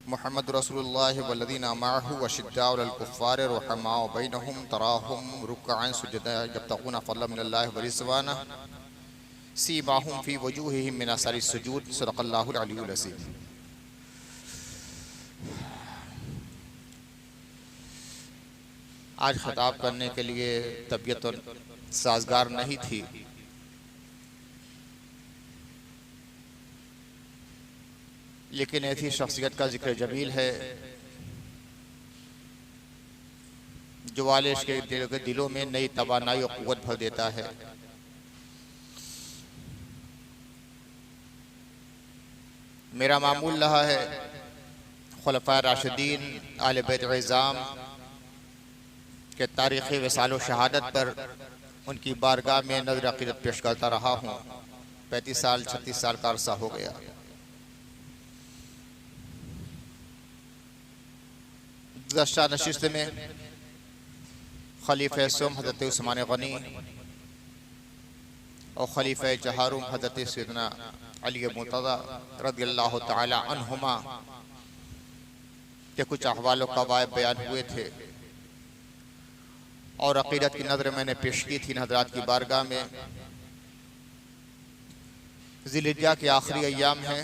मुहम्मद रसूलुल्लाह वल्लज़ीना मअहु अशिद्दाउ अलल कुफ़्फ़ारि रुहमाउ बैनहुम तराहुम रुक्अन सुजदा यब्तगूना फ़ज़लन मिनल्लाहि व रिज़वाना सीमाहुम फ़ी वजूहिहिम मिन असरि सुजूद। सदक़ल्लाहुल अलीयुल अज़ीम। आज ख़िताब करने के लिए तबीयत तो साजगार नहीं थी, लेकिन ऐसी शख्सियत का जिक्र जमील है जो वाले के दिलों में नई तवानाई और क़ुव्वत भर देता है। मेरा मामूल रहा है खुलफ़ाए राशिदीन आले बैत इज़्ज़ाम के तारीख़ी विसाल शहादत पर उनकी बारगाह में नज़र अक़ीदत पेश करता रहा हूँ। 35 साल 36 साल का अरसा हो गया। गुज़श्ता नशिस्त में खलीफ़े सुम हज़रत उस्मान गनी और खलीफ़े चहारुम हज़रत सैयदना अली मुर्तज़ा रज़ियल्लाहु तआला अन्हुमा के कुछ अहवाल का वाक़ बयान हुए थे और अक़ीदत की नज़र मैंने पेश की थी हज़रात की बारगाह में। ज़िलहिज्जा के आखिरी अय्याम हैं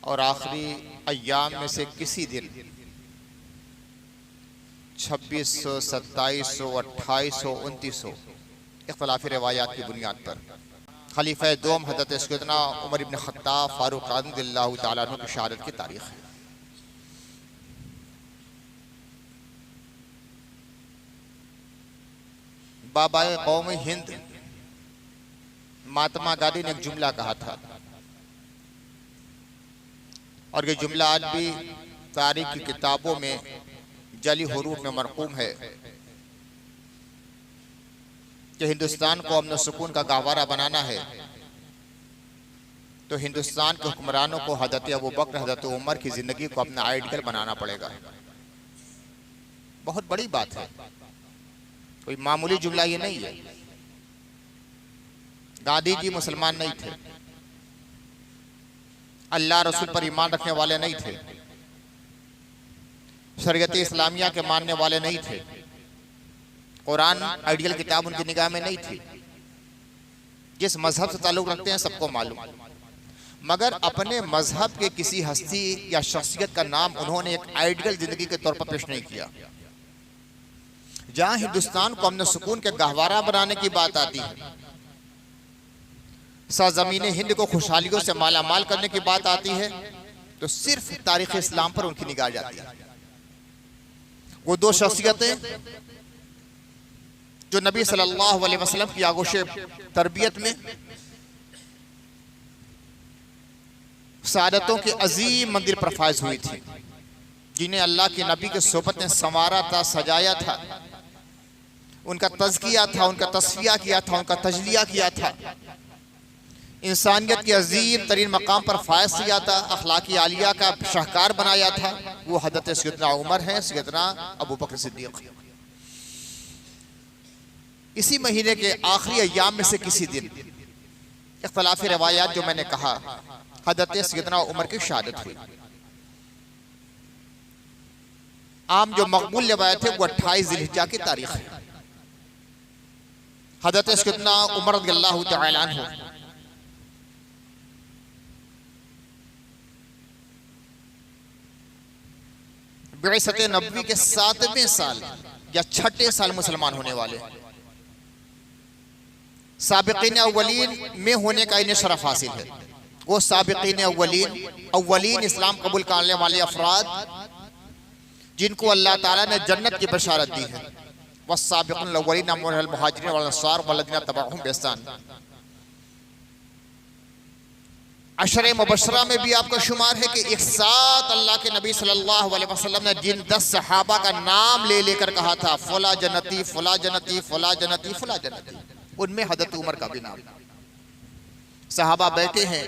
और आखिरी अय्याम में से किसी दिन 2600, 2700, 2800, 2900 इख्तिलाफ़ी रिवायात की बुनियाद पर खलीफ़ा दोम हज़रत सैयदना उमर इब्न ख़त्ताब फ़ारूक़ रज़ियल्लाहु तआला अन्हु की शहादत की तारीख़ है। बाबाए कौम हिंद महात्मा गांधी ने एक जुमला कहा था और ये जुमला आज भी तारीख की किताबों में जली हुरूफ में मरकूम है कि हिंदुस्तान को अमन सुकून का गहवारा बनाना है तो हिंदुस्तान के हुक्मरानों को हज़रत अबू बकर हज़रत उमर की ज़िंदगी को अपना आइडियल बनाना पड़ेगा। बहुत बड़ी बात है, कोई मामूली जुमला ये नहीं है। गांधी जी मुसलमान नहीं थे, अल्लाह रसूल पर ईमान रखने वाले नहीं थे, शरीयत इस्लामिया के मानने वाले नहीं थे, कुरान आइडियल किताब उनकी निगाह में नहीं थी। जिस मजहब से ताल्लुक रखते हैं सबको मालूम, मगर अपने मजहब के किसी हस्ती या शख्सियत का नाम उन्होंने एक आइडियल जिंदगी के तौर पर पेश नहीं किया। जहां हिंदुस्तान को अमन सुकून के गहवारा बनाने की बात आती है, सरजमीन हिंद को खुशहालियों से माला माल करने की बात आती है, तो सिर्फ तारीख इस्लाम पर उनकी निगाह जाती है। वो दो शख्सियतें जो नबी सल्लल्लाहु अलैहि वसल्लम की आगोश तरबियत में सादतों के अजीम मंदिर पर फायज हुई थी, जिन्हें अल्लाह के नबी के सोबत ने संवारा था, सजाया था, उनका तज़किया था, उनका तस्फिया किया था, उनका तजलिया किया था, इंसानियत के अजीम तरीन मकाम पर फायज किया था, अखलाकी आलिया का शाहकार बनाया था। वो हज़रत सैयदना उमर हैं, सैयदना अबू बकर सिद्दीक़। इसी महीने के आखिरी अय्याम में से किसी दिन इख्तिलाफी रिवायात जो मैंने कहा, हज़रत सैयदना उमर की शहादत हुई। आम जो मकबूल रिवायत है वो 28 ज़िलहिज्जा की तारीख है। हज़रत सैयदना उमर रज़ियल्लाहु तआला अन्हु बिअसत नबवी के 7वें साल या 6ठे साल मुसलमान होने वाले, साबिकीन अव्वलीन में होने का इन्हें शरफ हासिल है। वो साबिकीन अव्वलीन इस्लाम कबूल करने वाले अफराद जिनको अल्लाह ताला ने जन्नत की बशारत दी है। वस्साबिक़ून अव्वलीन मिनल मुहाजिरीन वल अंसार वल्लज़ीना तबअहुम बिइहसान। अशरे मुबशरा में भी आपका शुमार है कि एक साथ अल्लाह के नबी सल्लल्लाहु अलैहि वसल्लम ने जिन 10 सहाबा का नाम ले लेकर कहा था फला जन्नती, फला जन्नती, फला जन्नती, फला जन्नती, उनमें हज़रत उमर का भी नाम। सहाबा बैठे हैं,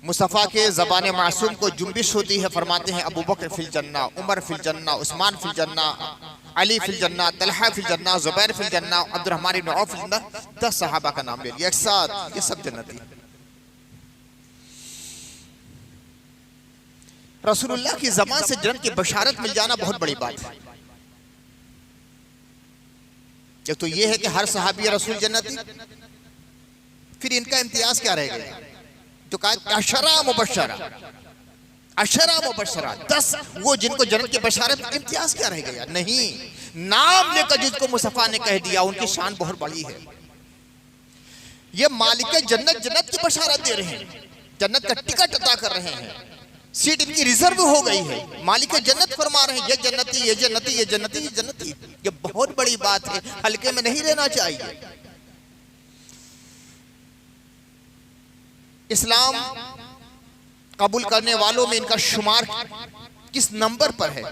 मुस्तफ़ा के ज़बान मासूम को जुम्बिश होती है, फरमाते हैं अबू बकर फिल जन्ना, उमर फिल जन्ना, उस्मान फिल जन्ना, अली फिल जन्ना, तलहा फिल जन्ना, ज़ुबैर फिल जन्ना, अब्दुर्रहमान इब्न औफ फिल जन्ना। 10 सहाबा का नाम ले लिया एक साथ, ये सब जन्नती। रसूलुल्लाह की ज़बान से जन्नत की बशारत मिल जाना बहुत बड़ी बात है। एक तो ये है कि हर सहाबी रसूल जन्नती, फिर इनका इम्तियाज क्या रह गया? तो कहा अशरा मुबशरा, अशरा मुबशरा 10 वो जिनको जन्नत की बशारत, इम्तियाज क्या रह गया? नहीं, नाम लेकर जिसको मुस्तफा ने कह दिया उनकी शान बहुत बड़ी है। ये मालिक जन्नत जन्नत की बशारत दे रहे हैं, जन्नत का टिकट अता कर रहे हैं, सीट इनकी रिजर्व हो गई है। मालिक जन्नत फरमा रहे हैं ये जन्नती, ये जन्नती, ये जन्नती, ये जन्नती। ये बहुत बड़ी बात है, हल्के में नहीं रहना चाहिए। इस्लाम कबूल करने वालों में इनका शुमार किस नंबर पर है?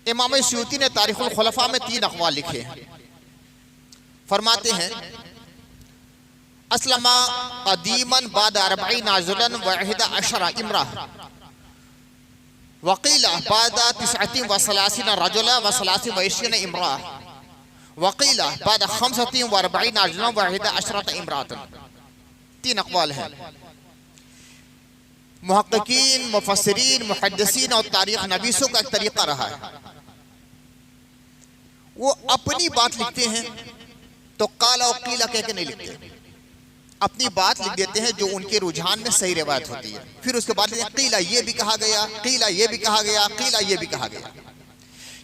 इमाम सुयूती ने तारीखुल खुलफा में 3 अक़वाल लिखे हैं। फरमाते हैं अस्लमा क़दीमन बाद 40 नाज़िलन व 11 इम्रा वक़ीला बाद 39 व 30 रजुला व 30 व 20 इम्रा वक़ीला बाद 45 व 40 नाज़िलन व 11 इम्रातन। 3 अक़वाल हैं। मुहक्किकीन, मुफस्सिरीन, मुहद्दिसीन और तारीख़ नवीसों का एक तरीक़ा रहा है, वो अपनी बात लिखते हैं तो काला और कीला कह के नहीं लिखते, अपनी बात लिख देते हैं जो उनके रुझान में सही रिवायत होती है। फिर उसके बाद कीला ये भी कहा गया, कीला ये भी कहा गया, कीला ये भी कहा गया।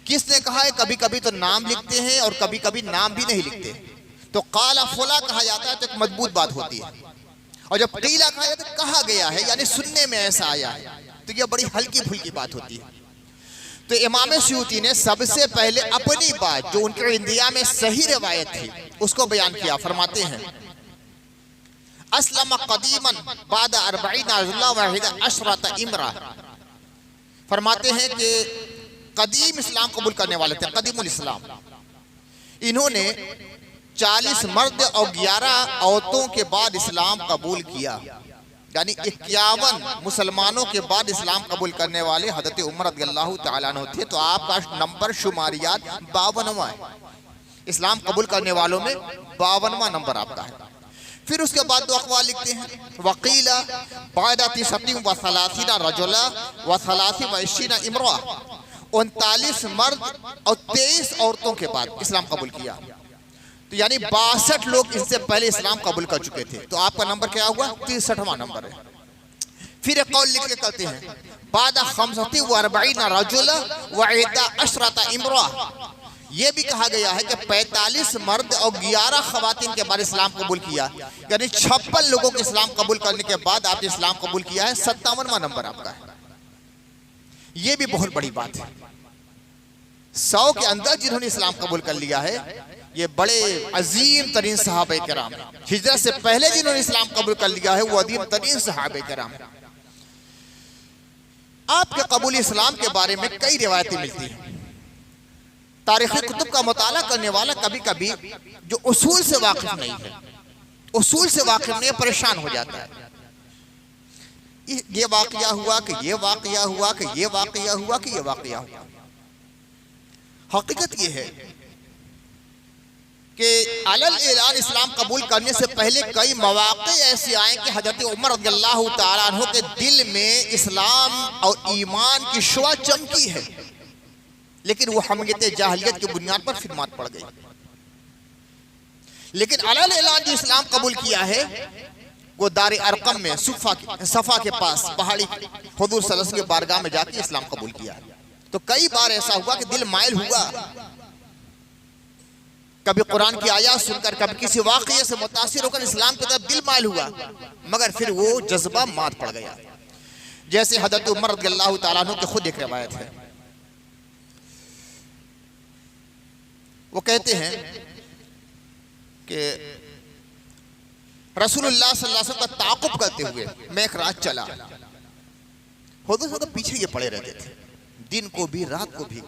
किसने कहा है? कभी कभी तो नाम लिखते हैं और कभी कभी नाम भी नहीं लिखते। तो काला फुला कहा जाता है तो एक मजबूत बात होती है, और जब कीला कहा जाता है तो कहा गया है यानी सुनने में ऐसा आया है, तो यह बड़ी हल्की फुल्की बात होती है। तो इमाम सुयूती ने सबसे पहले अपनी बात जो उनके इंदिया में सही रिवायत थी उसको बयान किया। फरमाते हैं अस्लम क़दीमन बाद 40 नाज़िला व 11 इम्रा। फरमाते हैं कि कदीम इस्लाम कबूल करने वाले थे, कदीमुल इस्लाम। इन्होंने 40 मर्द और 11 औरतों के बाद इस्लाम कबूल किया, यानी 51 मुसलमानों के बाद इस्लाम कबूल करने वाले हज़रत उमर रज़ियल्लाहु तआला अन्हु थे। तो आपका नंबर शुमारियात 52वां है, इस्लाम कबूल करने वालों में 52वां नंबर आपका है। फिर उसके बाद 2 अक़वाल लिखते हैं वक़ीला बाद 30 व 30 रजुला व 30 व 20 इम्रा। 39 मर्द और 23 औरतों के बाद इस्लाम कबूल किया, तो यानी 62 लोग इससे पहले इस्लाम कबूल कर चुके थे। तो आपका नंबर क्या हुआ? 63वां नंबर है। फिर एक कौल लिख के करते हैं बाद 45 व 40 रजुला व 11 इम्रा। ये भी कहा गया है कि 45 मर्द और 11 खवातीन के बाद इस्लाम कबूल किया, यानी 56 लोगों के इस्लाम कबूल करने के बाद आपने इस्लाम कबूल किया है। 57वां नंबर आपका है। ये भी बहुत बड़ी बात है। 100 के अंदर जिन्होंने इस्लाम कबूल कर लिया है ये बड़े अजीम तरीन सहाबे किराम हैं। हिजरत से पहले जिन्होंने इस्लाम कबूल कर लिया है वो अजीम तरीन सहाबे किराम हैं। आपके कबूल इस्लाम के बारे में कई रिवायतें मिलती हैं। तारीख़ी कुतुब का मुताला करने वाला कभी कभी जो उसूल से वाकिफ नहीं है, उसूल से वाकिफ नहीं, परेशान हो जाता है। ये वाक़या हुआ कि ये वाक़या हुआ कि ये वाक़या हुआ कि ये वाक़या हुआ। हकीकत ये है कि अलल ऐलान इस्लाम कबूल करने से पहले कई मौक़े ऐसे आए कि हज़रत उमर रज़ियल्लाहु तआला अन्हु के दिल में इस्लाम और ईमान की शुआ चमकी है, लेकिन वो हमीयत जाहिलियत की बुनियाद पर फिर मात पड़ गई। लेकिन अलल ऐलान जो इस्लाम कबूल किया है वो दार अरकम में सफ़ा के पास पहाड़ी हुज़ूर सल्लल्लाहु अलैहि वसल्लम के बारगाह में जाके इस्लाम कबूल किया है। तो कई बार ऐसा हुआ कि दिल माइल हुआ, कभी कुरान की आयत सुनकर, कभी किसी वाक़ये से मुतासिर होकर इस्लाम की तरफ दिल माइल हुआ, मगर फिर वो जज्बा मात पड़ गया। जैसे हज़रत उमर रज़ियल्लाहु तआला अन्हु की खुद एक रिवायत है, वो कहते हैं कि रसूलुल्लाह सल्लल्लाहु अलैहि वसल्लम का ताक़ुब करते हुए मैं एक रात चला, हुज़ूर के पीछे ये पड़े रहते थे, दिन को भी रात को भी।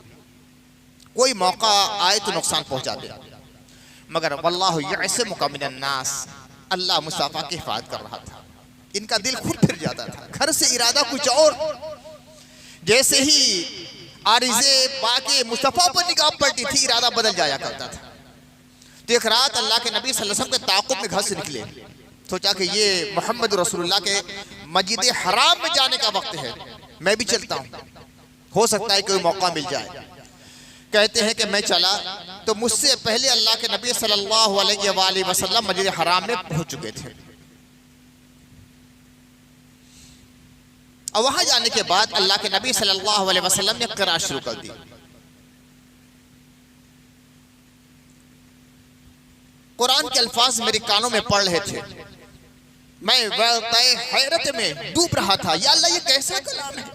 कोई मौका आए तो नुकसान पहुंचा दे, मगर वल्लाहु यअसिमुका मिनन नास, अल्लाह मुस्तफा की हिफाजत कर रहा था। इनका दिल खुद फिर जाता था, घर से इरादा कुछ और। जैसे ही आरिज़े बाके मुस्तफा पर निगाह पड़ती थी इरादा बदल जाया करता था। तो एक रात अल्लाह के नबी सल्लल्लाहु अलैहि वसल्लम के ताक़ुब में घर से निकले, सोचा कि ये मोहम्मद रसूलुल्लाह के मस्जिद हराम में जाने का वक्त है, मैं भी चलता हूँ, हो सकता है कोई मौका मिल जाए। कहते हैं कि मैं चला तो मुझसे पहले अल्लाह के नबी सल्लल्लाहु अलैहि वसल्लम मस्जिद हराम में पहुंच चुके थे। और वहां जाने के बाद अल्लाह के नबी सल्लल्लाहु अलैहि वसल्लम ने क़िराअत शुरू कर दी। कुरान के अल्फाज मेरे कानों में पड़ रहे थे, मैं हैरत में डूब रहा था, या अल्लाह ये कैसा कलाम है।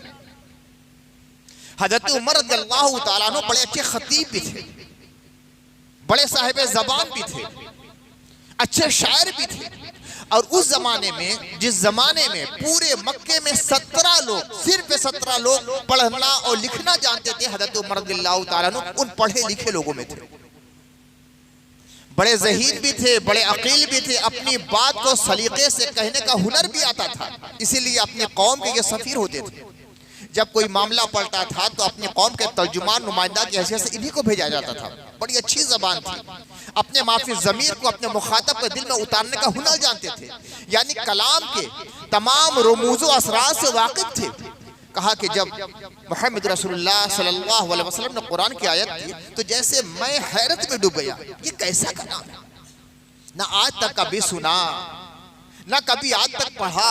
हज़रत उमर रज़ियल्लाहु ताला अन्हु बड़े अच्छे खतीब भी थे, बड़े साहिब ज़बान भी थे, अच्छे शायर भी थे। और उस जमाने में, जिस जमाने में पूरे मक्के में 17 लोग, सिर्फ 17 लोग पढ़ना और लिखना जानते थे, हज़रत उमर रज़ियल्लाहु ताला अन्हु उन पढ़े लिखे लोगों में थे। बड़े ज़हीन भी थे, बड़े अकील भी थे, अपनी बात को सलीके से कहने का हुनर भी आता था, इसीलिए अपने कौम के ये सफ़ीर होते थे। जब कोई मामला पलटा था तो अपने कौम के तर्जुमान नुमाइंदा की हैसियत से इन्हीं को भेजा जाता था। बड़ी अच्छी ज़बान थी, अपने माफी ज़मीर को अपने मुखातब के दिल में उतारने का हुनर जानते थे, यानी कलाम के तमाम रुमूज़ व असरार से वाकिफ थे। कहा कि जब मोहम्मद रसूलुल्लाह सल्लल्लाहु अलैहि वसल्लम ने कुरान की आयत की तो जैसे मैं हैरत में डूब गया, ये कैसा कलाम है, ना आज तक कभी सुना, ना कभी आज तक पढ़ा।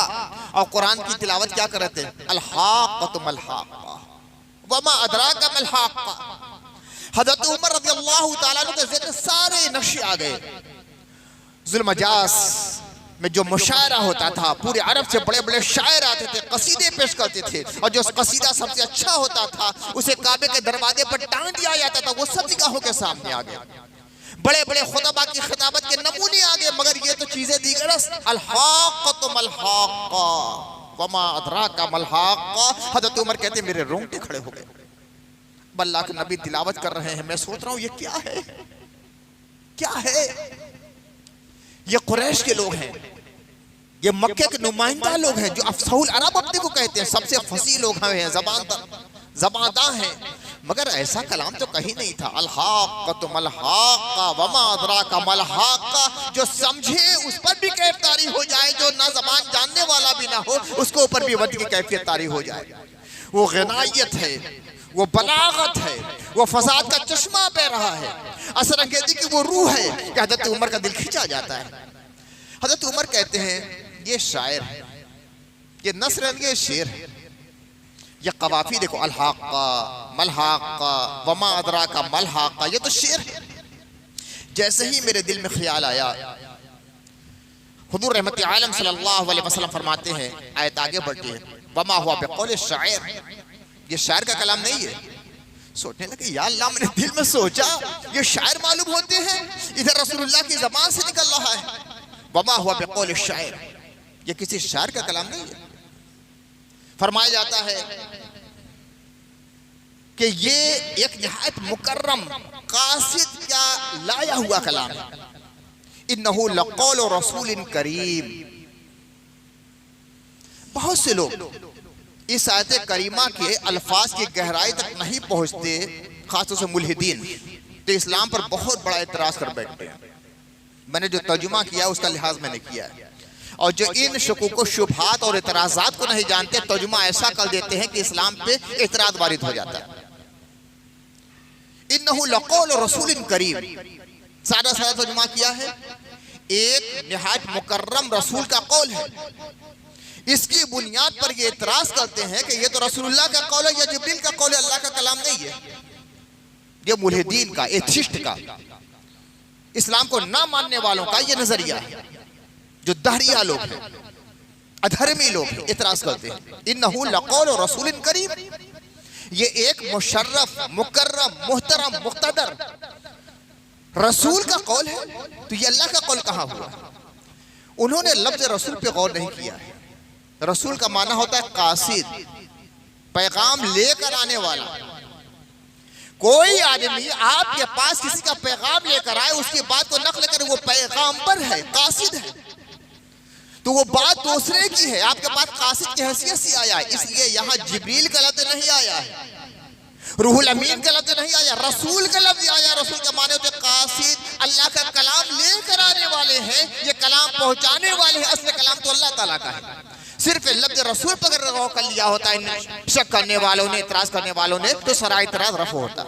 और कुरान की तिलावत क्या कर रहे थे, अल-हाक़्क़तु मल-हाक़्क़ा वमा अदराका मल-हाक़्क़ा। हज़रत उमर रज़ियल्लाहु ताला अन्हु के ज़िक्र सारे नक्शे आ गए। ज़ुल्मजास में जो मुशायरा होता था, पूरे अरब से बड़े बड़े शायर आते थे, कसीदे पेश करते थे, और जो कसीदा सबसे अच्छा होता था उसे काबे के दरवाजे पर टांग दिया जाता था, वो सब निगाहों के सामने आ गया। बड़े बड़े खुतबा की खिताबत के नमूने आ गए, मगर ये तो चीजें दीगर। अल-हाक़्क़तु मल-हाक़्क़ा वमा अदराका मल-हाक़्क़ा। हज़रत उमर कहते मेरे रोंगटे खड़े हो गए। अल्लाह के नबी तिलावत कर रहे हैं, मैं सोच रहा हूँ ये क्या है, क्या है। ये कुरैश के लोग हैं, ये मक्के के नुमाइंदा लोग हैं, जो अफ़सहुल अरब अपने को कहते हैं, सबसे फसीह लोग हैं, ज़बानदार हैं, मगर ऐसा कलाम तो कहीं नहीं था। अल-हाक़्क़तु मल-हाक़्क़ा वमा अदराका मल-हाक़्क़ा। जो समझे उस पर भी कैफ तारी हो जाए, जो ना ज़बान जानने वाला भी ना हो उसको ऊपर भी वद की कैफियत तारी हो जाए। वो ग़िनायत है, वो बलागत है, वो फसाद का चश्मा बह रहा है, असर अंगेज़ी की वो रूह है कि हज़रत उमर का दिल खिंचा जाता है। हज़रत उमर कहते हैं ये शायर है, ये नस्र, ये शेर है, ये कवाफी देखो, अल-हाक़्क़ा मल-हाक़्क़ा वमा अदराका मल-हाक़्क़ा, ये तो शेर है। जैसे ही मेरे दिल में ख्याल आया, हुज़ूर रहमत आलम सल्लल्लाहु अलैहि वसल्लम फरमाते हैं, आयत आगे बढ़ती है, वमा हुआ बिक़ौल शायर, ये शायर का कलाम नहीं है। सोचने लगे या अल्लाह, मैंने दिल में सोचा ये शायर मालूम होते हैं, इधर रसूलुल्लाह की ज़बान से निकल रहा है, वमा हुआ बिक़ौल शायर, ये किसी शायर का कलाम नहीं है। फरमाया जाता है कि ये एक निहायत मुकर्रम कासिद का लाया हुआ कलाम है। इन्नहु लक़ौलु रसूलिन करीम। बहुत से लोग इस आयत करीमा के अल्फाज की गहराई तक नहीं पहुंचते, खासतौर से मुल्हिदीन, तो इस्लाम पर बहुत बड़ा एतराज कर बैठते हैं। मैंने जो तर्जुमा किया उसका लिहाज मैंने किया है, और जो इन शुकूक शुबहात और एतराज़ात को नहीं जानते, तर्जुमा ऐसा कर देते हैं कि इस्लाम पे एतराज़ वारिद हो जाता है। इन्नहु लक़ौलु रसूलिन करीम, सादा सादा तर्जुमा किया है, एक निहायत मुकर्रम रसूल का कौल है। इसकी बुनियाद पर ये एतराज़ करते हैं कि ये तो रसूलुल्लाह का कौल है या जिब्रील का कौल है, अल्लाह का कलाम नहीं है। ये मुल्हिदीन का, एथिस्ट का, इस्लाम को ना मानने वालों का ये नजरिया है। जो दहरिया लोग हैं, अधर्मी लोग हैं, इतराज करते हैं। इन्नहु लक़ौलु रसूलिन करीम, ये एक मुशर्रफ, मुकर्रम, मुहतरम, मुक़्तदर रसूल का कौल है, तो ये अल्लाह का कौल कहाँ हुआ। उन्होंने लफ्ज़ रसूल पे गौर नहीं किया है। रसूल का माना होता है कासिद, पैगाम लेकर आने वाला। कोई आदमी आपके पास किसी का पैगाम लेकर आए, उसकी बात को नक़ल करे, वो पैगाम्बर है, कासिद है, तो वो बात दूसरे की है, आपके पास कासिद की हैसियत से आया है। इसलिए यहाँ जिब्रील का लफ्ज़ नहीं आया है, रूहुल अमीन का लफ्ज़ नहीं आया, रसूल का लफ्ज़ आया। रसूल के माने होते कासिद, अल्लाह का कलाम लेकर आने वाले हैं, ये कलाम पहुँचाने वाले हैं। असली कलाम तो अल्लाह ताला का है। सिर्फ लफ्ज रसूल पर अगर कर लिया होता है शक करने वालों ने, इतराज करने वालों ने, तो सारा इतराज रफ होता।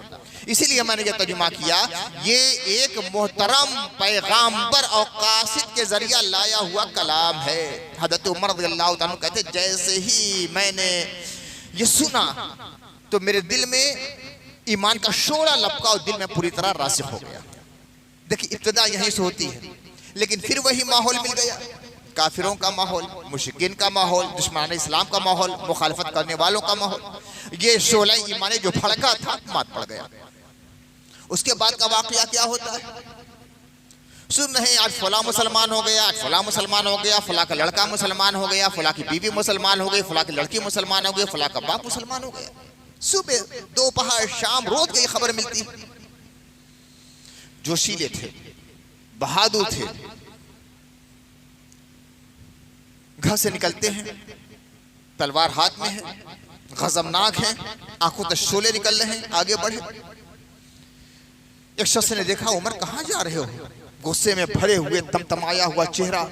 इसीलिए मैंने ये तर्जुमा किया, ये एक मोहतरम पैगाम्बर और कासिद के जरिया लाया हुआ कलाम है। हज़रत उमर रज़ियल्लाहु ताला अन्हु कहते, जैसे ही मैंने ये सुना तो मेरे दिल में ईमान का शोला लपका और दिल में पूरी तरह रासिख हो गया। देखिए इब्तिदा यहीं से होती है, लेकिन फिर वही माहौल मिल गया, काफिरों का माहौल, मुशरिकीन का माहौल, दुश्मन इस्लाम का माहौल, मुखालफत करने वालों का माहौल। ये शोला ईमान जो भड़का था मात पड़ गया। उसके बाद का वाकया क्या होता है? सुन नहीं, आज फला मुसलमान हो गया, आज फला मुसलमान हो गया, फला का लड़का मुसलमान हो गया, फला की बीवी मुसलमान हो गई, फला की लड़की मुसलमान हो गई, फला का बाप मुसलमान हो गया। सुबह दोपहर शाम रोज की खबर मिलती। जोशीले थे, बहादुर थे, घर से निकलते हैं, तलवार हाथ में है, गजबनाक है, आंखों से शोले निकल रहे हैं, आगे बढ़े। एक शख्स ने देखा, उमर कहाँ जा रहे हो? गुस्से में भरे हुए तमतमाया हुआ चेहरा,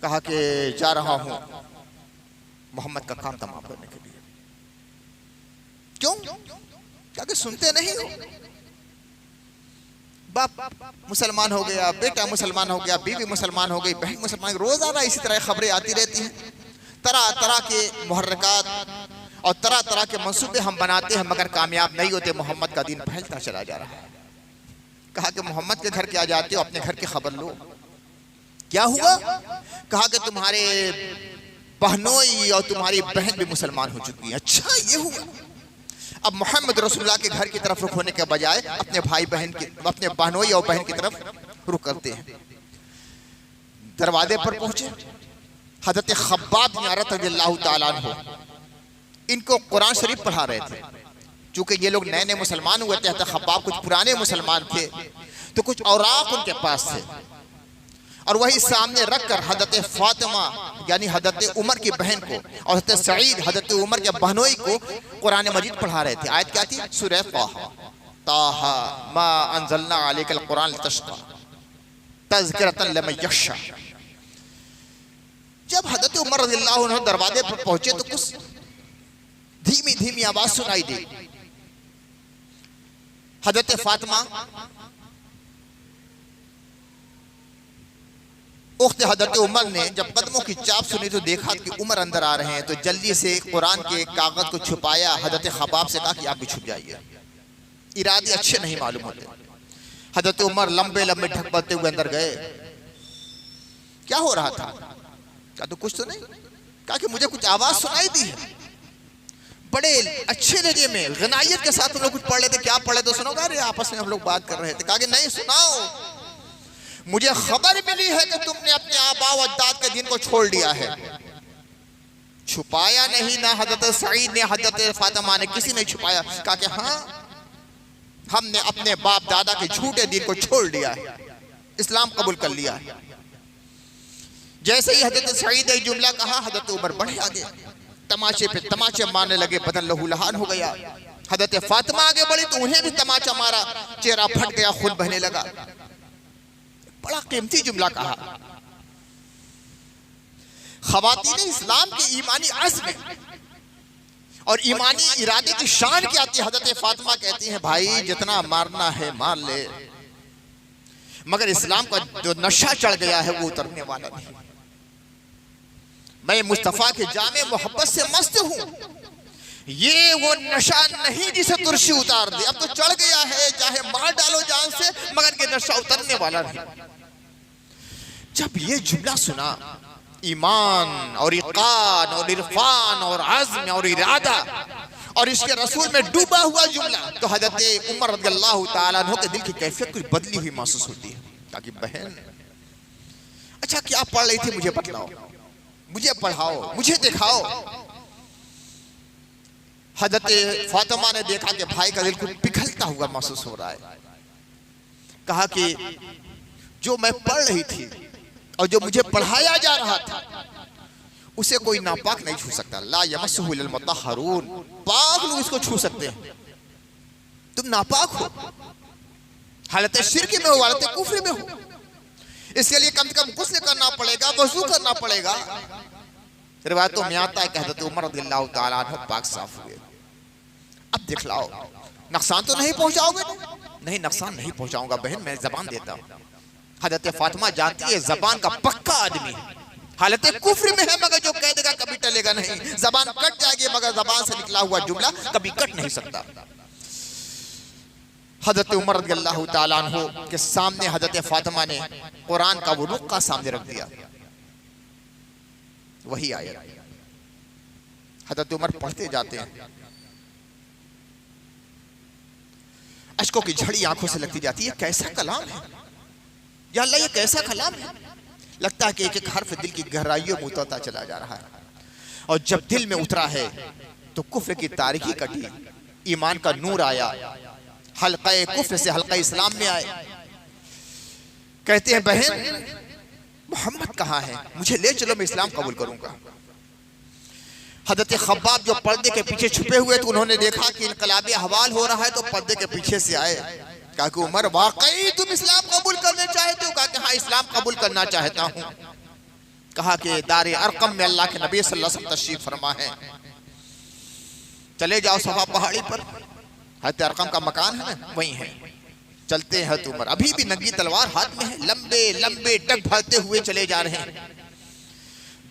कहा कि जा रहा हूं मोहम्मद का काम तमाम करने के लिए। क्यों? क्या कि सुनते नहीं हो? बाप मुसलमान हो गया, बेटा मुसलमान हो गया, बीवी मुसलमान हो गई, बहन मुसलमान, रोजाना इसी तरह खबरें आती रहती हैं। तरह तरह के मुहर्रकात और तरह तरह के मंसूबे हम बनाते हैं, मगर कामयाब नहीं होते। मोहम्मद का दीन फैलता चला जा रहा है। कहा कि मोहम्मद के घर क्या जाते हो, अपने घर की खबर लो। क्या हुआ? कहा कि तुम्हारे बहनोई और तुम्हारी बहन भी मुसलमान हो चुकी है। अच्छा, ये हुआ। अब मोहम्मद रसूलुल्लाह के घर की तरफ रुख होने के बजाय अपने भाई बहन की, अपने बहनोई और बहन की तरफ रुख करते हैं। दरवाजे पर पहुंचे, हज़रत खब्बाब बिन अरत रज़ियल्लाहु ताला अन्हु इनको कुरान शरीफ पढ़ा रहे थे। चूंकि ये लोग नए नए मुसलमान हुए थे, हज़रत खब्बाब कुछ पुराने मुसलमान थे, तो कुछ औराक उनके पास थे, और वही सामने रखकर हज़रत फातिमा यानी हज़रत उमर की बहन को और हज़रत सईद हज़रत उमर के बहनोई को कुरान मजीद पढ़ा रहे थे। आयत क्या थी? सूरह ताहा मा अंज़लना अलैकल कुरान लितश्क़ा तज़किरतन लिमन यख्शा। जब हज़रत उमर रज़ियल्लाहु अन्हु दरवाजे पर पहुंचे तो कुछ धीमी धीमी आवाज सुनाई दी। हज़रत फातिमा उख्त हज़रत उमर ने जब कदमों की चाप सुनी तो देखा कि उमर अंदर आ रहे हैं, तो जल्दी से कुरान के कागज को छुपाया। हज़रत खब्बाब से कहा कि आप भी छुप जाइए। इरादे अच्छे नहीं मालूम होते। हज़रत उमर लंबे लंबे ढकबते हुए अंदर गए। क्या हो रहा था? क्या तो कुछ तो नहीं? कहा कि मुझे कुछ आवाज सुनाई दी है। बड़े अच्छे लगे में गनायत के साथ हम लोग कुछ पढ़ लेते। क्या पढ़े तो सुनोगा? अरे आपस में हम लोग बात कर रहे थे। कहा कि नहीं सुनाओ, मुझे खबर मिली है कि तुमने अपने आबा व अजदाद के दिन को छोड़ दिया है। छुपाया नहीं, ना हज़रत सईद ने हज़रत फातिमा ने किसी ने छुपाया। कहा कि हाँ, हमने अपने बाप दादा के झूठे दिन को छोड़ दिया है, इस्लाम कबूल कर लिया है। जैसे ही हज़रत सईद ने जुमला कहा, हज़रत उमर बढ़े आगे, तमाचे पे तमाचे मारने लगे, बदन लहूलहान हो गया। हज़रत फातिमा आगे बढ़ी तो उन्हें भी तमाचा मारा, चेहरा फट गया, खून बहने लगा। बड़ा कीमती जुमला कहा। ख़वातीन इस्लाम के ईमानी अज़्म और ईमानी इरादे की शान क्या थी? हज़रत फातिमा कहती हैं, भाई जितना मारना है मार ले, मगर इस्लाम का जो नशा चढ़ गया है वो उतरने वाला नहीं। मैं मुस्तफ़ा के जामे मोहब्बत से मस्त हूं। ये वो नशा नहीं जिसे तुरशी उतार दे। अब तो चढ़ गया है, चाहे मार डालो जान से, मगर ये नशा उतरने वाला नहीं। जब ये जुमला सुना, ईमान और इक़ान और इरफान और अज़्म और इरादा और इसके रसूल में डूबा हुआ जुमला, तो हज़रत उमर रज़ियल्लाहु ताला अन्हु के दिल की कैफियत कुछ बदली हुई महसूस होती है। ताकि बहन, अच्छा क्या पढ़ रही थी? मुझे बतलाओ, मुझे पढ़ाओ, मुझे दिखाओ। हज़रत फातिमा ने देखा कि भाई का दिल कुछ पिघलता हुआ महसूस हो रहा है। कहा कि जो मैं पढ़ रही थी और जो मुझे पढ़ाया जा रहा था उसे कोई नापाक नहीं छू सकता। ला यमस्सुहु इल्लल मुतahharun, पाक लोग इसको छू सकते हैं। तुम नापाक हो, हालत शिर्क में हो, हालत कुफ्र में हो। इसके लिए कम से कम गुस्ल करना पड़ेगा, वजू करना पड़ेगा। रिवायतों में आता है कि हज़रत उमर रज़ियल्लाहु ताला अन्हु पाक साफ हुए। अब दिखलाओ, नुकसान तो नहीं पहुंचाओगे? नहीं, नुकसान नहीं पहुंचाऊंगा बहन, मैं जबान देता हूं। हज़रत फातिमा जानती है जबान का पक्का आदमी है, हालत कुफ्र में है, मगर जो कह देगा कभी टलेगा नहीं। जबान कट जाएगी मगर जबान से निकला हुआ जुमला कभी कट नहीं सकता। हज़रत उमर रज़ियल्लाहु ताला अन्हु के सामने हज़रत फातिमा ने कुरान का वो रुक्का सामने रख दिया, वही आयत हज़रत उमर पढ़ते जाते हैं, अश्कों की झड़ी आंखों से लगती जाती है। कैसा कलाम है या अल्लाह, ये कैसा कलाम है। लगता है कि एक एक हर्फ दिल की गहराइयों में उतरता चला जा रहा है, और जब दिल में उतरा है तो कुफ्र की तारीकी कटी, ईमान का नूर आया, हल्क़े कुफ्र से हल्क़े इस्लाम में आए। कहते हैं बहन मोहम्मद कहाँ है, मुझे ले चलो, मैं इस्लाम कबूल करूंगा। हज़रत खब्बाब जो पर्दे के पीछे छुपे हुए थे, उन्होंने देखा कि इनकलाब अहवाल हो रहा है, तो पर्दे के पीछे से आए। कहा कि उमर वाकई तुम इस्लाम कबूल करना चाहते हो? कहा कि हाँ, इस्लाम कबूल करना चाहता हूँ। कहा कि दारे अरकम में अल्लाह के नबी सल्लल्लाहु अलैहि वसल्लम तशरीफ फरमा है, चले जाओ सफा पहाड़ी पर, हज़रत अरकम का मकान है ना, वहीं है। चलते हैं उमर, अभी भी नंगी तलवार हाथ में है, लंबे लंबे डग भरते हुए चले जा रहे हैं।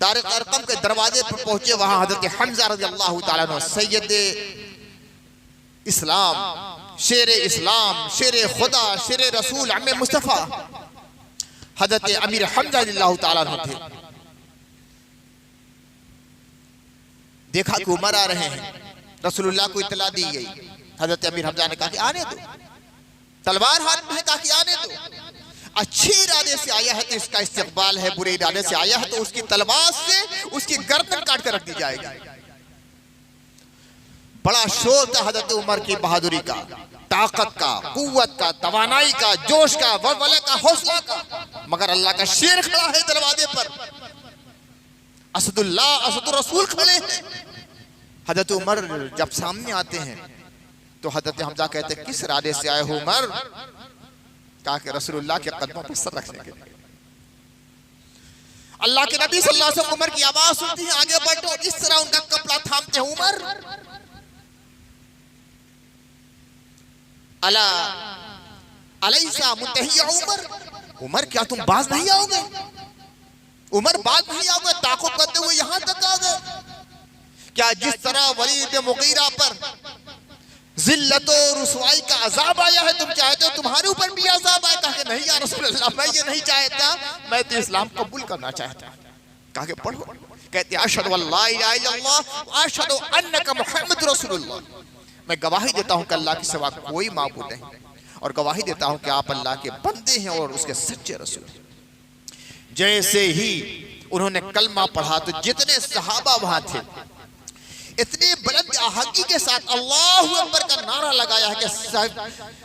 दार अरकम के दरवाजे पर पहुंचे, वहां हज़रत हम्जा रज़ियल्लाहु ताला अन्हु सैयद इस्लाम, शेर इस्लाम, शेर खुदा, शेर रसूल, अम्मे मुस्तफ़ा हज़रत अमीर हम्जा रज़ियल्लाहु ताला अन्हु थे। देखा कि उमर आ रहे हैं, रसूलुल्लाह को इत्तला दी गई। हज़रत अमीर हम्जा ने कहा कि आने दो, तलवार हाथ में है, कहा कि आने दो। अच्छे इरादे से आया है तो इसका इस्तकबाल है, बुरे इरादे से आया है तो उसकी तलवार से उसकी गर्दन काट कर रख दी जाएगी। बड़ा शोर था हज़रत उमर की बहादुरी का, ताकत का, कुव्वत का, तवानाई का, जोश का, वलवले का, हौसला का। मगर अल्लाह का शेर खड़ा है दरवाजे पर, असदुल्लाह, असदुर रसूल खड़े हैं। हज़रत उमर जब सामने आते हैं तो हज़रत हमजा कहते हैं, किस इरादे से आए हो उमर? कहा कि रसूलुल्लाह के कदमों पर सर रखने के लिए। अल्लाह के नबी सल्लल्लाहु अलैहि वसल्लम उमर की आवाज सुनती है, आगे बढ़ो, इस तरह उनका कपड़ा थामते हैं। उमर अला अलैसा मुंतहिया उमर, उमर क्या तुम बाज नहीं आओगे? उमर बाज नहीं आओगे? ताक़ुब करते हुए यहां तक आ गए क्या? जिस तरह वलीद मुगीरा पर जिल्लत और रुसवाई का अजाब आया है, तुम चाहते हो तुम्हारे ऊपर भी अजाब आए? कहा कि नहीं या रसूल अल्लाह, मैं ये नहीं चाहता, मैं तो इस्लाम कबूल करना चाहता। कहा कि पढ़ो। कहते अशहदु अल्ला इलाहा इल्लल्लाह व अशहदु अन्नका मुहम्मद रसूलुल्लाह, मैं गवाही देता हूं कि अल्लाह के सिवा कोई माबूद नहीं, और गवाही देता हूं कि आप अल्लाह के बंदे हैं और उसके सच्चे रसूल हैं। जैसे ही उन्होंने कलमा पढ़ा तो जितने सहाबा वहां थे इतने बुलंद आहंगी के साथ अल्लाहु अकबर का नारा लगाया है कि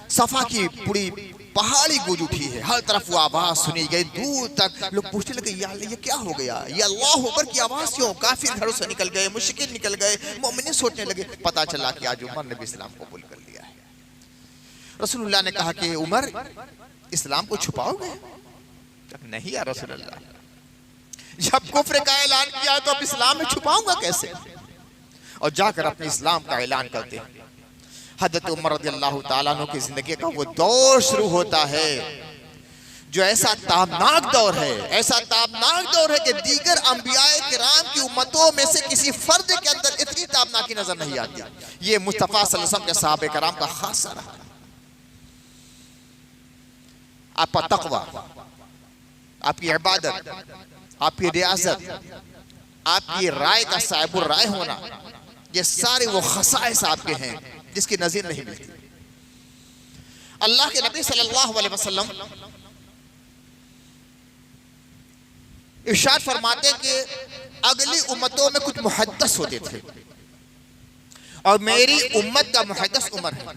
सफा की पूरी पहाड़ी गूंज उठी है, हर तरफ वो आवाज सुनी गई, दूर तक लोग पूछने लगे या ये क्या हो गया, ये अल्लाहु अकबर की आवाज क्यों? काफिर घरों से निकल गए, मुश्रिकीन निकल गए, मोमिनीन सोचने लगे। पता चला कि आज उमर ने भी इस्लाम कबूल कर लिया है। रसूलुल्लाह ने कहा कि उमर इस्लाम को छुपाओगे? नहीं या रसूलुल्लाह, जब कुफ्र का ऐलान किया तो अब इस्लाम में छुपाऊंगा कैसे? और जाकर अपने इस्लाम का ऐलान करते हैं। हज़रत उमर रज़ियल्लाहु ताला अन्हु की जिंदगी का वो दौर शुरू होता है जो ऐसा ताबनाक दौर है, ऐसा ताबनाक दौर है कि दीगर अंबियाए किराम की उम्मतों में से किसी फर्द के अंदर इतनी ताबनाकी नजर नहीं आती। ये मुस्तफ़ा सल्लल्लाहु अलैहि वसल्लम के सहाबे किराम का खासा रहा। आपका तक़वा, आपकी इबादत, आपकी रियासत, आपकी राय का साहिबुर राय होना, ये सारे वो खसाइस आपके हैं जिसकी नज़ीर नहीं मिलती। अल्लाह के नबी सल्लल्लाहु अलैहि वसल्लम इरशाद फरमाते कि अगली उम्मतों में कुछ मुहद्दिस होते थे और मेरी उम्मत का मुहद्दिस उमर है।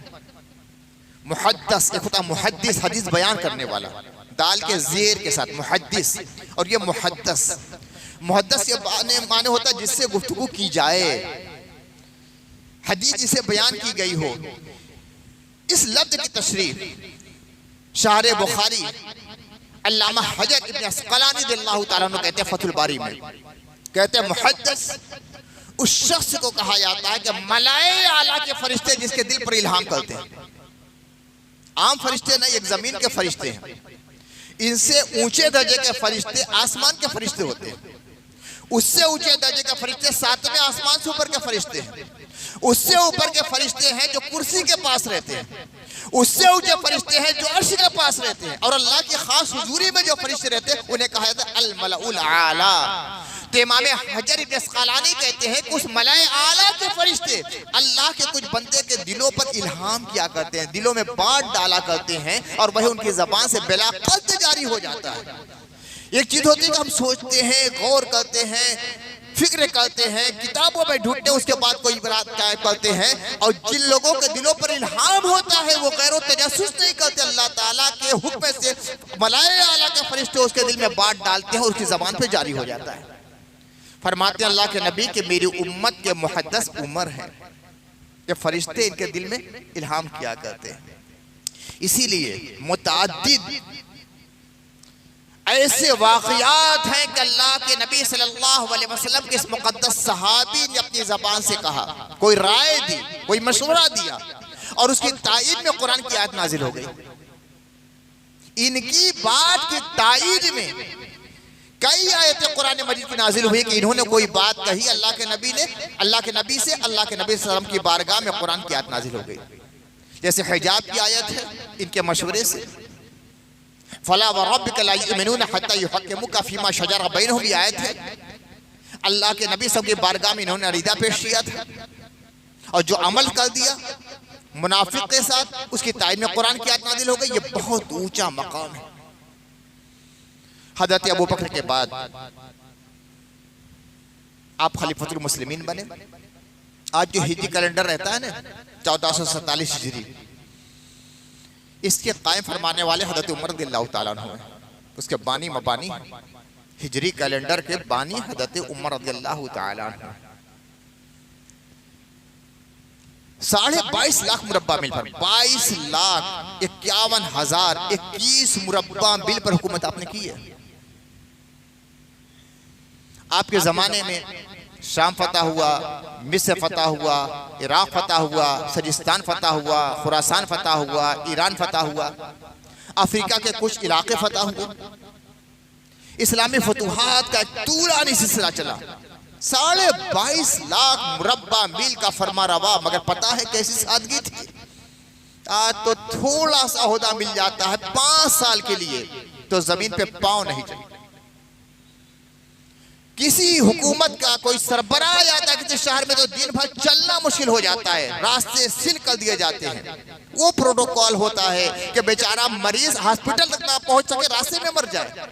मुहद्दिस एक होता मुहद्दिस, हदीस बयान करने वाला, दाल के ज़ेर के साथ मुहद्दिस, और ये मुहद्दिस, मुहद्दिस ये माने होता जिससे गुफ्तगू की जाए, हदीस जिसे बयान की गई हो। इस लफ्ज़ की तशरीह शार बुखारी अल्लामा हजर इब्न अस्क़लानी रज़ियल्लाहु ताला अन्हु कहते हैं फतहुल बारी में कहते हैं मुहद्दिस उस शख्स को कहा जाता है कि मलाए आला के फरिश्ते जिसके दिल पर इल्हाम करते हैं। आम फरिश्ते नहीं, एक जमीन के फरिश्ते हैं। इनसे ऊंचे दर्जे के फरिश्ते आसमान के फरिश्ते होते हैं। उससे ऊंचे दर्जे के फरिश्ते सातवें आसमान से ऊपर के फरिश्ते हैं। उससे ऊपर के फरिश्ते हैं जो कुर्सी के पास रहते हैं। उससे ऊंचे फरिश्ते हैं जो अर्श के पास रहते हैं। और अल्लाह की खास हुजूरी में जो फरिश्ते रहते हैं उन्हें कहा जाता है अल मलाउल आला। तो इमाम हजर इब्न अस्क़लानी कहते हैं कि उस मलाए आला के फरिश्ते अल्लाह के कुछ बंदे के दिलों पर इल्हाम किया करते हैं, दिलों में बात डाला करते हैं और वही उनकी जबान से बिला कद जारी हो जाता है। एक चीज होती है कि हम सोचते हैं, गौर करते हैं, फिक्र करते हैं, किताबों में ढूंढते हैं, उसके बाद कोई बात क्या करते हैं। और जिन लोगों के दिलों पर इल्हाम होता है वो गैर तजस्सुस नहीं करते, अल्लाह ताला के हुक्म से मलाए आला के फरिश्ते उसके दिल में बात डालते हैं और उसकी जबान पे जारी हो जाता है। फरमाते हैं अल्लाह के नबी कि मेरी उम्मत के मुहद्दिस उमर हैं, ये फरिश्ते इनके दिल में इल्हाम किया करते हैं। इसीलिए मुतअद्दिद ऐसे वाक़यात हैं कि अल्लाह के नबी सल्लल्लाहु अलैहि वसल्लम के इस मुक़द्दस सहाबी ने अपनी ज़बान से कहा, कोई राय दी, कोई मशवरा दिया और उसकी तायीद में कुरान की आयत नाजिल हो गई। इनकी बात की तायीद में कई आयतें कुरान मजीद की नाजिल हुई कि इन्होंने कोई बात कही अल्लाह के नबी ने, अल्लाह के नबी से, अल्लाह के नबी सल्लल्लाहु अलैहि वसल्लम की बारगाह में कुरान की आयत नाजिल हो गई। जैसे हिजाब की आयत है, इनके मशवरे से फला व रब्बिका ला युमिनूना हत्ता युहक्किमुका फीमा शजरा बैनहुम की आयत है। अल्लाह के नबी सब की बारगाह में इन्होंने अरीदा पेश किया था और जो अमल कर दिया मुनाफिक के साथ, उसकी तायीद में कुरान की आयत नाजिल हो गई। ये बहुत ऊंचा मकाम है। हज़रत अबू बकर के बाद आप खलीफतुल मुस्लिमीन बने। आज जो हिजरी कैलेंडर रहता है ना 1447 हिजरी, इसके कायम फरमाने वाले हज़रत उमर रज़ियल्लाहु ताला अन्हु हैं। उसके बानी मबानी, हिजरी कैलेंडर के बानी हज़रत उमर रज़ियल्लाहु ताला अन्हु। 22.5 लाख मुरब्बा मील पर 22,51,021 मुरब्बा मील पर हुकूमत आपने की है। आपके ज़माने में शाम फतह हुआ, मिस्र फतह हुआ, इराक फतह हुआ, सजिस्तान फतह हुआ, खुरासान फतह हुआ, ईरान फतह हुआ, अफ्रीका के कुछ इलाके फतह हुए। इस्लामी फतूहात का एक तूलानी सिलसिला चला। 22.5 लाख मुरब्बा मील का फरमा रवा, मगर पता है कैसी सादगी थी। आज तो थोड़ा सा ओहदा मिल जाता है 5 साल के लिए तो जमीन पे पांव नहीं चलता। किसी हुकूमत का कोई सरबराह आता है किसी शहर में तो दिन भर चलना मुश्किल हो जाता है, रास्ते सील कर दिए जाते हैं। वो प्रोटोकॉल होता है कि बेचारा मरीज हॉस्पिटल तक ना पहुंच सके, रास्ते में मर जाए।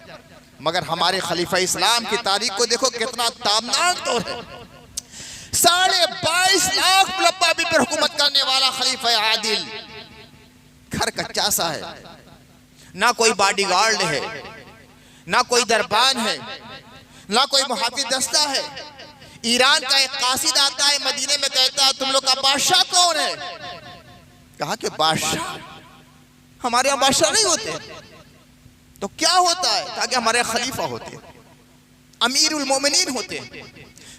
मगर हमारे खलीफा इस्लाम की तारीख को देखो, कितना ताबनाक दौर है। 22.5 लाख मुरब्बा मील पर हुकूमत करने वाला खलीफा आदिल, घर कच्चा सा है, ना कोई बॉडीगार्ड है, ना कोई दरबान है, ना कोई मुहाफिज दस्ता है। ईरान का एक कासिद आता है मदीने में, कहता है तुम लोग का बादशाह कौन है? कहा कि बादशाह हमारे यहाँ बादशाह नहीं होते। तो क्या होता है? कहा कि हमारे खलीफा होते हैं, अमीरुल मोमिनीन होते हैं।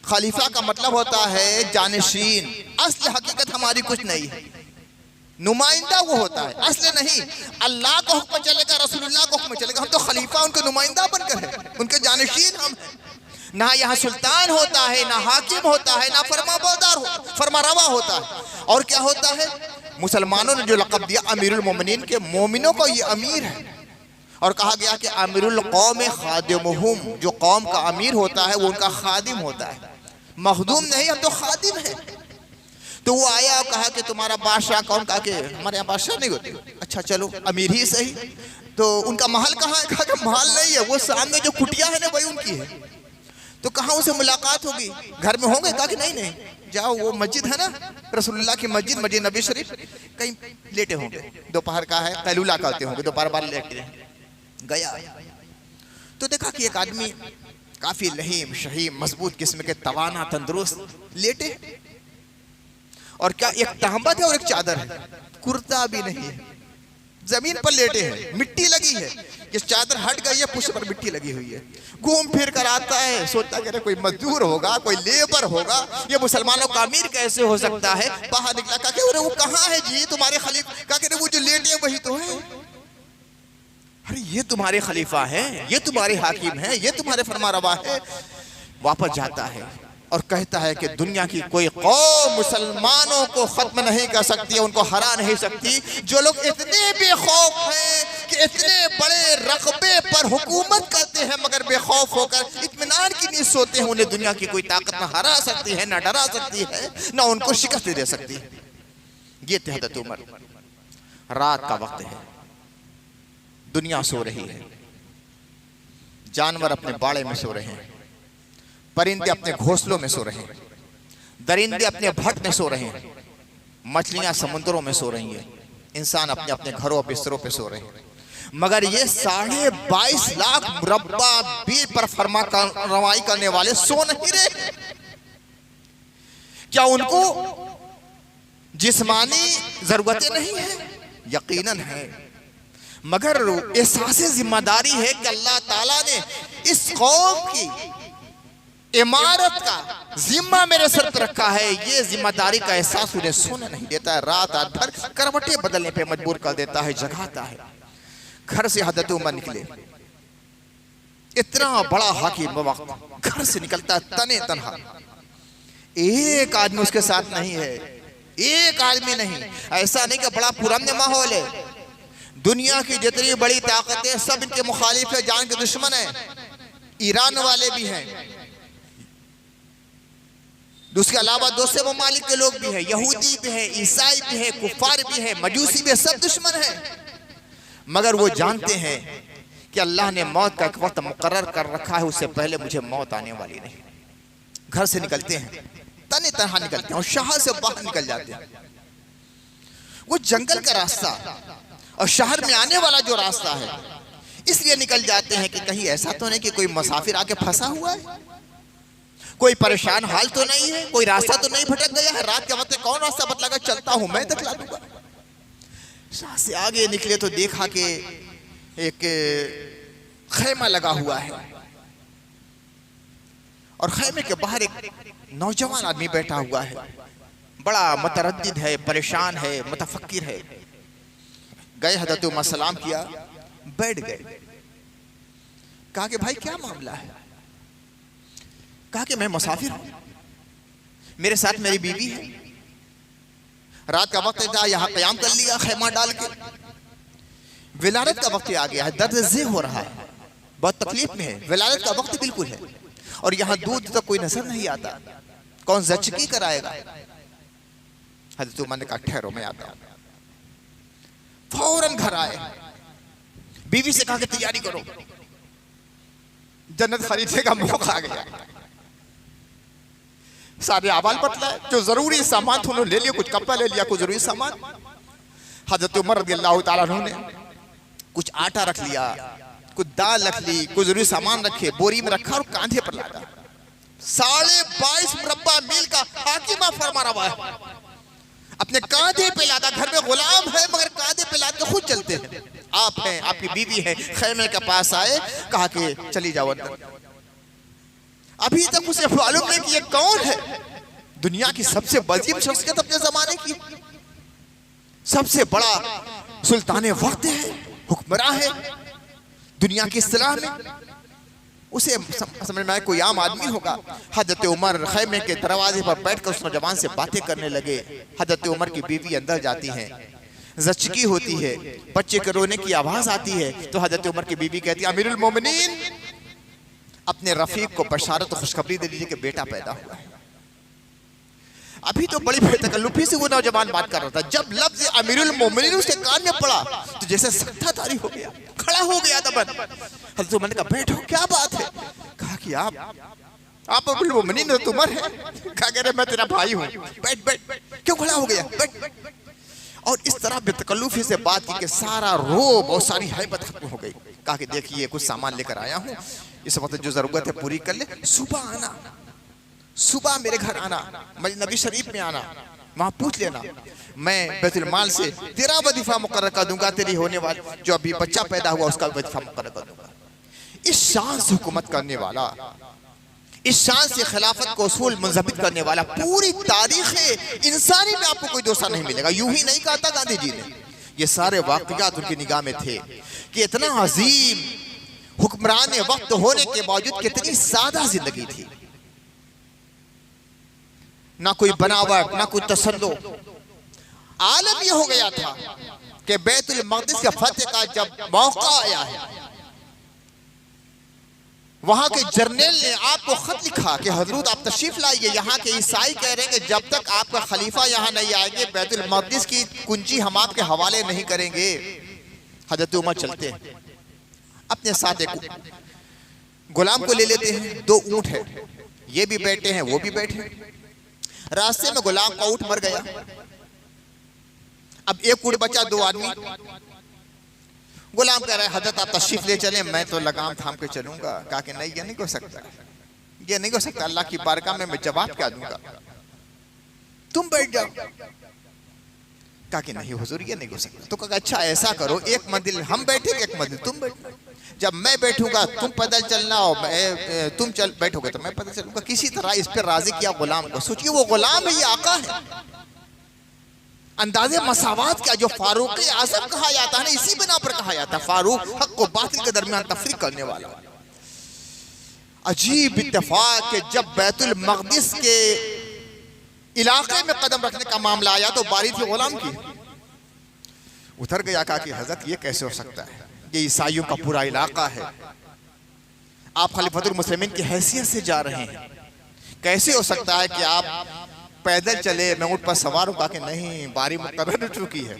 खलीफा का मतलब होता है जानशीन। असल हकीकत हमारी कुछ नहीं है, नुमाइंदा वो होता है, असले नहीं। अल्लाह का हुक्म चलेगा, रसूलुल्लाह का हुक्म चलेगा, हम तो खलीफा उनके नुमाइंदा बनकर है, उनके जानशीन हम हैं। ना यहाँ सुल्तान होता है, ना हाकिम होता है, ना फरमाबरदार फरमारवा होता है। और क्या होता है? मुसलमानों ने जो लक़ब दिया अमीरुल मोमिनीन के, मोमिनों को ये अमीर है। और कहा गया कि अमीरुल कौम खादिमुहुम, जो कौम का अमीर होता है वो उनका खादिम होता है, मखदूम नहीं, हम तो खादिम है। तो वो आया और कहा कि तुम्हारा बादशाह कौन? कहा कि हमारे यहाँ बादशाह नहीं होते। अच्छा चलो अमीर ही सही, तो उनका महल कहाँ है? कहा कि महल नहीं है, वो सामने जो कुटिया है ना वही उनकी है। तो कहाँ उनसे मुलाकात होगी? घर में होंगे? कहा कि नहीं नहीं, जाओ वो मस्जिद है ना रसूलुल्लाह की मस्जिद, मस्जिद नबी शरीफ, कहीं लेटे होंगे, दोपहर का है, कैलूला करते होंगे, दोपहर बार लेटे। गया तो देखा कि एक आदमी काफी लहीम शहीम मजबूत किस्म के, तवाना तंदुरुस्त, लेटे। और क्या एक तहमत है और एक चादर है, कुर्ता भी नहीं है, जमीन पर लेटे हैं, मिट्टी लगी है। ये चादर हट गई है, पुष्प पर मिट्टी लगी हुई है। घूम फिर कर आता है, सोचता कि कोई मजदूर होगा, कोई लेबर होगा, ये मुसलमानों का अमीर कैसे हो सकता है। बाहर निकला, कहा कि वो कहाँ है जी तुम्हारे खलीफा? कहा कि वो जो लेटे वही तो है। अरे ये तुम्हारे खलीफा है, ये तुम्हारे हाकिम है, ये तुम्हारे फरमारवा है। वापस जाता है और कहता है कि दुनिया की कोई कौम मुसलमानों को खत्म नहीं कर सकती, उनको हरा नहीं सकती। जो लोग इतने बेखौफ हैं कि इतने बड़े रकबे पर हुकूमत करते हैं मगर बेखौफ होकर इत्मीनान की नींद सोते हैं, उन्हें दुनिया की कोई ताकत ना हरा सकती है, ना डरा सकती है, ना उनको शिकस्त दे सकती है। ये थे हज़रत उमर। रात का वक्त है, दुनिया सो रही है, जानवर अपने बाड़े में सो रहे हैं, परिंदे अपने घोंसलों में सो रहे हैं, दरिंदे अपने भट में सो रहे हैं, मछलियां समुद्रों में सो रही हैं, इंसान अपने अपने घरों बिस्तरों पे सो रहे हैं। मगर ये 22.5 लाख मुरब्बा मील पर फरमा रवाई करने वाले सो नहीं रहे। क्या उनको जिस्मानी जरूरतें नहीं है? यकीनन है, मगर एहसास जिम्मेदारी है कि अल्लाह ताला ने इस कौम की इमारत का जिम्मा मेरे सर पर रखा है। ये जिम्मेदारी का एहसास उन्हें सोने नहीं देता है, रात रात भर करवटें बदलने पे मजबूर कर देता है, जगाता है। घर से हज़रत उमर निकले, इतना बड़ा हाकिम वक्त घर से निकलता है तने तनहा, एक आदमी उसके साथ नहीं है, एक आदमी नहीं। ऐसा नहीं कि बड़ा पुराने माहौल है, दुनिया की जितनी बड़ी ताकतें सब इनके मुखालिफ है, जान के दुश्मन है। ईरान वाले भी हैं, उसके अलावा दूसरे ममालिक के लोग भी हैं, यहूदी भी हैं, ईसाई भी हैं, कुफार भी हैं, मजूसी भी हैं, सब दुश्मन हैं। मगर वो जानते हैं कि अल्लाह ने मौत का एक वक्त मुकर्रर कर रखा है, उससे पहले मुझे मौत आने वाली नहीं। घर से निकलते हैं, तने तनहा निकलते हैं और शहर से बाहर निकल जाते हैं। वो जंगल का रास्ता और शहर में आने वाला जो रास्ता है, इसलिए निकल जाते हैं कि कहीं ऐसा तो नहीं कि कोई मुसाफिर आके फंसा हुआ है, कोई परेशान हाल तो नहीं है, कोई रास्ता तो नहीं भटक गया है। रात के वक्त कौन रास्ता बतलागा, चलता हूं मैं तकला दूंगा। शाह से आगे निकले तो देखा कि एक खैमा लगा हुआ है और खैमे के बाहर एक नौजवान आदमी बैठा हुआ है, बड़ा मुतरद्दिद है, परेशान है, मुतफक्किर है। गए हज़रत उमर सलाम किया, बैठ गए। कहा कि भाई क्या मामला है? कहा कि मैं मुसाफिर हूं, मेरे साथ मेरी बीवी है, रात का वक्त था, यहाँ क़याम कर लिया खैमा डाल के। विलादत का वक्त आ गया है, दर्द ज़े हो रहा है, बहुत तकलीफ में है, विलादत का वक्त बिल्कुल है और यहाँ दूध तक कोई नजर नहीं आता, कौन ज़चकी कराएगा? हज़रत उमर ने कहा ठहरो मैं आता हूं। फौरन घर आए, बीवी से कहा कि तैयारी करो, जन्नत खरीदने का मौका आ गया। सारे आवाल बतलाए, जो जरूरी सामान था उन्होंने ले लिया, कुछ कपड़ा ले लिया, कुछ जरूरी सामान। हज़रत उमर रज़ियल्लाहु ताला अन्हु ने कुछ आटा रख लिया, कुछ दाल रख ली, कुछ जरूरी सामान रखे, बोरी में रखा और कांधे पर लादा। 22.5 मुरब्बा मील का हाकिमा फरमा रवा है, अपने कांधे पे लादा। घर में गुलाम है मगर कांधे पे लाद के खुद चलते हैं। आप हैं, आपकी बीवी है, खैमे के पास आए, कहा कि चली जाओ अंदर। अभी तक उसे मालूम नहीं कि ये कौन है, दुनिया की सबसे बजीब शख्सियत अपने जमाने की, सबसे बड़ा सुल्तान वक्त है, हुक्मरान है दुनिया की इस्तिलाह में। उसे समझ में आया कोई आम आदमी होगा। हज़रत उमर खैमे के दरवाजे पर बैठकर उस नौजवान से बातें करने लगे। हज़रत उमर की बीवी अंदर जाती हैं, ज़चकी होती है, बच्चे के रोने की आवाज आती है, तो हज़रत उमर की बीवी कहती है अमीरुल मोमिनीन, अपने रफीक को बशारत खुशखबरी दे दीजिए कि बेटा पैदा हुआ है। अभी तो बड़ी बेतकल्लुफी से वो नौजवान बात कर रहा था, जब लफ्ज़ अमीरुल मोमिनीन उसके कान में पड़ा तो जैसे सख्ता तारी हो गया, खड़ा हो गया दबन। हज़रत उमर ने कहा बैठो, क्या बात है? कहा कि आप अमीरुल मोमिनीन उमर है? कहा कि मैं तेरा भाई हूँ, बैठ बैठ। क्यों खड़ा हो गया? बैठ। और इस तरह बेतकल्लुफी से बात की कि सारा रोब और सारी हैबत खत्म हो गई। कहा कि देखिए कुछ सामान लेकर आया हूँ, इस वक्त जो जरूरत है पूरी कर ले, सुबह आना, सुबह मेरे घर आना, मस्जिद नबी शरीफ में आना, वहां पूछ लेना, मैं बैतुल माल से तेरा वजीफा मुकर्रर कर दूंगा, तेरी होने वाली जो अभी बच्चा पैदा हुआ उसका वजीफा मुकर्रर कर दूंगा। इस शान से हुकूमत करने वाला, इस शान से खिलाफत को उसूल मुंजबित करने वाला पूरी तारीख इंसानी में आपको कोई दूसरा नहीं मिलेगा। यूं ही नहीं कहा था गांधी जी ने, ये सारे वाक़यात उनकी निगाह में थे कि इतना अजीम हुक्मरान वक्त होने के बावजूद कितनी सादा जिंदगी थी, ना कोई बनावट ना कोई तसल्लुत। आलम यह हो गया था कि बैतुल मक़दिस के फतह का जब मौका आया है, वहां के जर्नल ने आपको खत लिखा कि हजरत आप तशरीफ लाइए। यहाँ के ईसाई कह रहे हैं कि जब तक आपका खलीफा यहाँ नहीं आएंगे बैतुल मक़दिस की कुंजी हम आपके हवाले नहीं करेंगे। हजरत उमर चलते हैं, अपने साथ एक गुलाम को ले लेते हैं, 2 ऊंट है, ये भी बैठे हैं वो भी बैठे। रास्ते में गुलाम का ऊंट मर गया, अब एक ऊंट बचा, 2 आदमी। गुलाम कह रहा है हजरत आप तशरीफ ले चलें, मैं तो लगाम थाम के चलूंगा। कहा कि नहीं, ये नहीं हो सकता, ये नहीं हो सकता, अल्लाह की बारगाह में मैं जवाब क्या दूंगा, तुम बैठ जाओ। कहा कि नहीं हुजूर ये नहीं हो सकता। तो कहा अच्छा ऐसा करो, एक मंजिल हम बैठेंगे, एक मंजिल तुम बैठना। जब मैं बैठूंगा तुम पैदल चलना और तुम चल बैठोगे तो मैं पैदल चलूंगा। किसी तरह इस पर राजी किया गुलाम को। सोचिए वो गुलाम है, ये आका है। अंदाजे मसावात का जो फारूक आजम कहा जाता है ना, इसी बिना पर कहा जाता है फारूक, हक को बातिल के दरमियान तफरीक करने वाला। अजीब इत्तेफाक कि जब बैतुल मक़दिस के इलाके में कदम रखने का मामला आया तो बारी थी गुलाम की। उतर गया, कहा कि हजरत ये कैसे हो सकता है, ये ईसाइयों का पूरा इलाका है, आप खलीफतुल मुस्लिमीन की हैसियत से जा रहे हैं, कैसे हो सकता है कि आप पैदल चले, मैं ऊंट पर सवार हूं। कहा कि नहीं, बारी मुकर्रर हो चुकी है,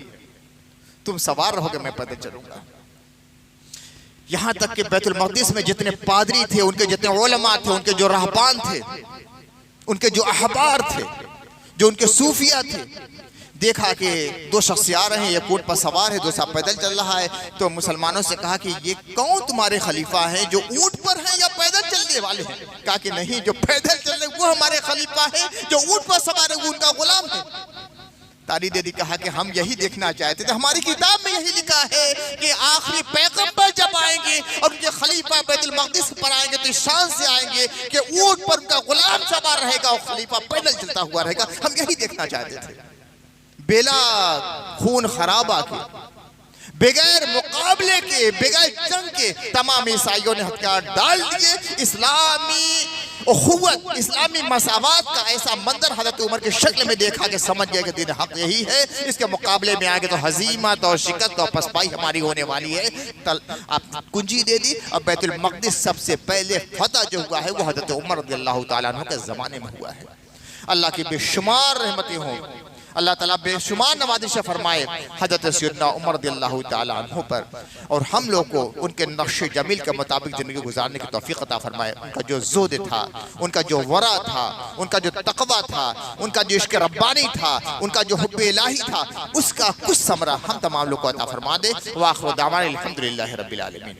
तुम सवार रहोगे, मैं पैदल चलूंगा। यहां तक कि बैतुल मक़दिस में जितने पादरी थे, उनके जितने उलमा थे, उनके जो रहबान थे, उनके जो अहबार थे, जो उनके सूफिया थे, देखा कि 2 शख्स आ रहे हैं, एक ऊंट पर सवार है, दूसरा पैदल चल रहा है। तो मुसलमानों से कहा कि ये कौन तुम्हारे खलीफा हैं, जो ऊंट पर हैं या पैदल चलने वाले हैं? कहा कि नहीं, जो पैदल चल रहे वो हमारे खलीफा है, जो ऊंट पर सवार है वो उनका गुलाम है। तारी दे दी, कहा कि हम यही देखना चाहते थे, हमारी किताब में यही लिखा है कि आखिरी पैगंबर जब आएंगे और उनके खलीफा बैतुल मक़दिस पर आएंगे तो इस शान से आएंगे कि ऊंट पर उनका गुलाम सवार रहेगा और खलीफा पैदल चलता हुआ रहेगा। हम यही देखना चाहते थे। बेला खून खराबा के, बगैर मुकाबले के, बगैर जंग के तमाम ईसाइयों ने हथियार डाल दिए। इस्लामी उखुवत, इस्लामी मसावात का ऐसा मंजर हज़रत उमर की शक्ल में देखा कि समझ गए कि दीन हक यही है, इसके मुकाबले में आगे तो हजीमत और शिकस्त और पसपाई हमारी होने वाली है। आप कुंजी दे दी। और बैतुल मक़दिस सबसे पहले फतह जो हुआ है वो हज़रत उमर रज़ियल्लाहु ताला अन्हु के ज़माने में हुआ है। अल्लाह की बेशुमार रहमतें हों, अल्लाह ताला बेशुमार नवाज़िश फरमाए हज़रत सैयदना उमर रज़ियल्लाहु ताला अन्हु पर, और हम लोग को उनके नक्शे जमील के मुताबिक ज़िंदगी गुजारने की तौफ़ीक़ अता फरमाए। उनका जो ज़ुहद था, उनका जो वरा था, उनका जो तक़वा था, उनका जो इश्क़ रब्बानी था, उनका जो हुब्ब इलाही था, उसका कुछ समरा हम तमाम लोग को अता फरमा दे। व आख़िर दावाना अल्हम्दुलिल्लाहि रब्बिल आलमीन।